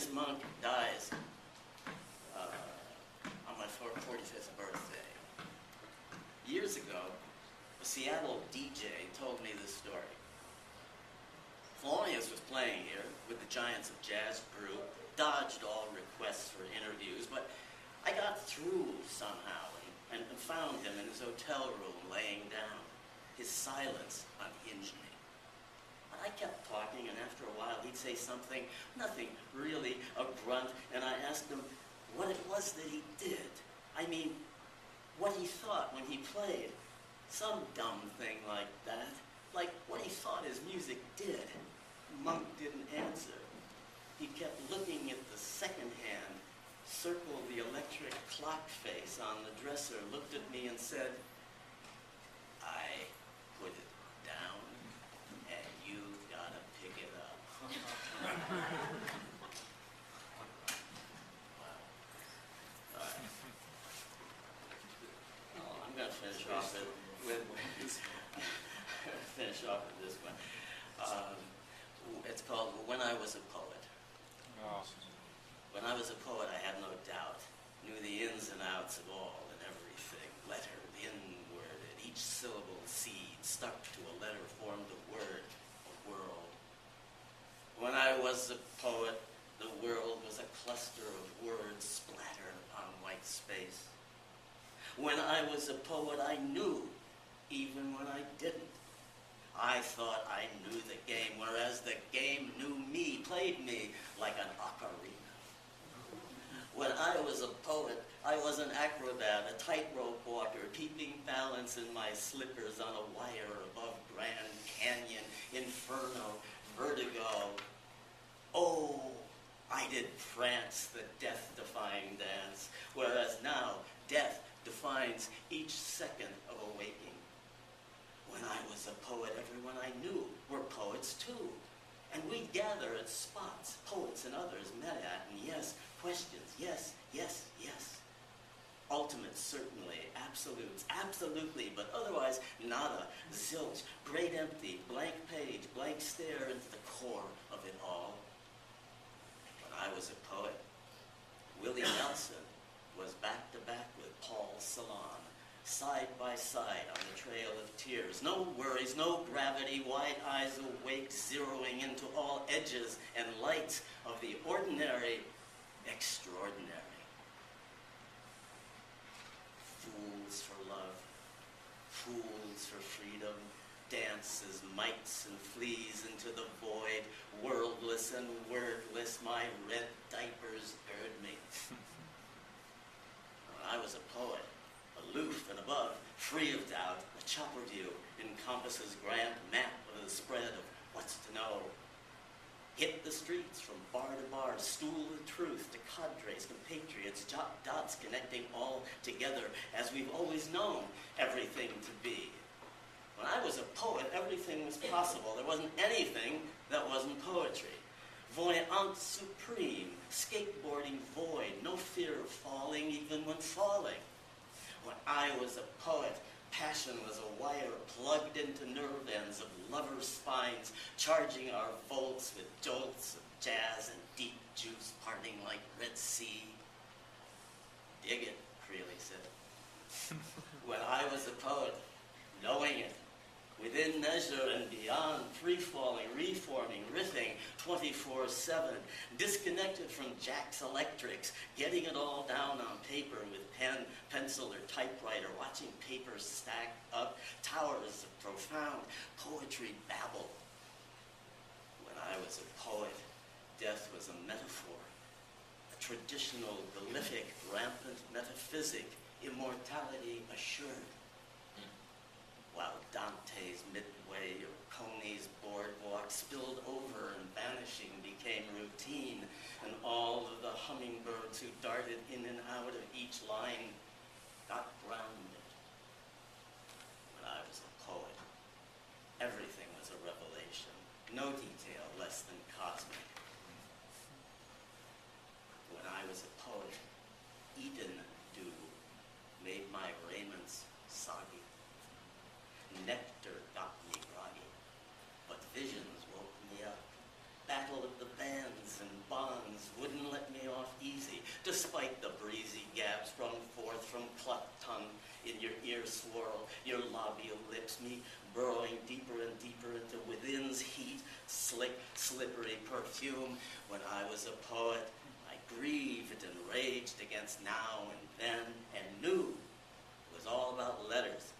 This monk dies on my 45th birthday. Years ago, a Seattle DJ told me this story. Thelonious was playing here with the Giants of Jazz crew, dodged all requests for interviews, but I got through somehow and found him in his hotel room laying down. His silence unhinged me. But I kept talking, and after a while he'd say something, nothing really, a grunt, and I asked him what it was that he did. I mean, what he thought when he played. Some dumb thing like that. Like what he thought his music did. Monk didn't answer. He kept looking at the second hand, circled the electric clock face on the dresser, looked at me and said, I put it down, and you gotta pick it up. Wow. All right. Oh, I'm gonna finish off with this one. It's called When I Was a Poet. Oh. When I was a poet, I had no doubt, knew the ins and outs of all and everything, lettered, inworded, each syllable seed, stuck to a letter formed a word, a world. When I was a poet, the world was a cluster of words splattered upon white space. When I was a poet, I knew, even when I didn't. I thought I knew the game, whereas the game knew me, played me like an ocarina. When I was a poet, I was an acrobat, a tightrope walker, keeping balance in my slippers on a wire above Grand Canyon, Inferno, Vertigo. Oh, I did prance the death-defying dance, whereas now death defines each second of awaking. When I was a poet, everyone I knew were poets too. And we'd gather at spots, poets and others met at, and yes, questions, yes, yes, yes. Ultimates, certainly, absolutes, absolutely, but otherwise, nada, zilch, great empty, blank page, blank stare into the core of it all. When I was a poet, Willie Nelson was back to back with Paul Celan, side by side on the trail of tears. No worries, no gravity, wide eyes awake, zeroing into all edges and lights of the ordinary, extraordinary. Fools for love, fools for freedom, dance as mites and fleas into the void, worldless and wordless, my red diapers gird me. When I was a poet, aloof and above, free of doubt, a chopper view encompasses grand map of the spread of what's to know. Hit the streets from bar to bar, stool of truth to cadres, compatriots, dots connecting all together as we've always known everything to be. When I was a poet, everything was possible. There wasn't anything that wasn't poetry. Voyant supreme, skateboarding void, no fear of falling even when falling. When I was a poet, passion was a wire plugged into nerve ends of lovers' spines, charging our volts with jolts of jazz and deep juice parting like Red Sea. Dig it, Creeley said. When I was a poet, knowing it, within measure and beyond, free-falling, reforming, riffing, 24/7, disconnected from Jack's Electrics, getting it all down on paper with pen, pencil, or typewriter, watching papers stack up, towers of profound poetry babble. When I was a poet, death was a metaphor, a traditional, glyphic, rampant metaphysic, immortality assured. While Dante's Midway or Coney's Boardwalk spilled over and vanishing became routine, and all of the hummingbirds who darted in and out of each line got grounded. When I was a poet, everything was a revelation, no detail less than cosmic. When I was a poet, Eden dew made my raiments soggy. Nectar got me groggy, but visions woke me up. Battle of the bands and bonds, wooden swirl, your labial lips, me burrowing deeper and deeper into within's heat, slick, slippery perfume. When I was a poet, I grieved and raged against now and then, and knew it was all about letters,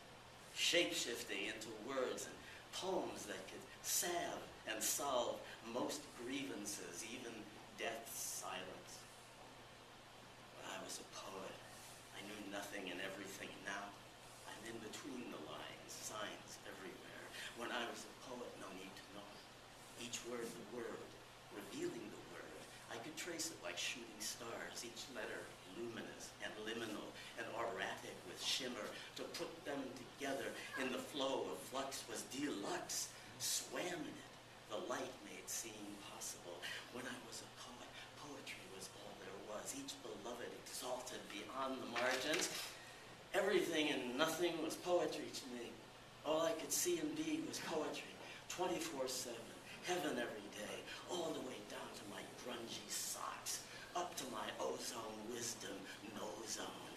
shape-shifting into words and poems that could salve and solve most grievances, even death's silence. When I was a poet, I knew nothing and everything. Now I'm in between the lines, signs everywhere. When I was a poet, no need to know. Each word the word, revealing the word. I could trace it like shooting stars, each letter luminous and liminal and erratic with shimmer. To put them together in the flow of flux was deluxe. Swam in it, the light made seem possible. When I was a poet, poetry was all there was, each beloved exalted beyond the margins. Everything and nothing was poetry to me. All I could see and be was poetry, 24/7, heaven every day, all the way down to my grungy socks, up to my ozone wisdom, no zone.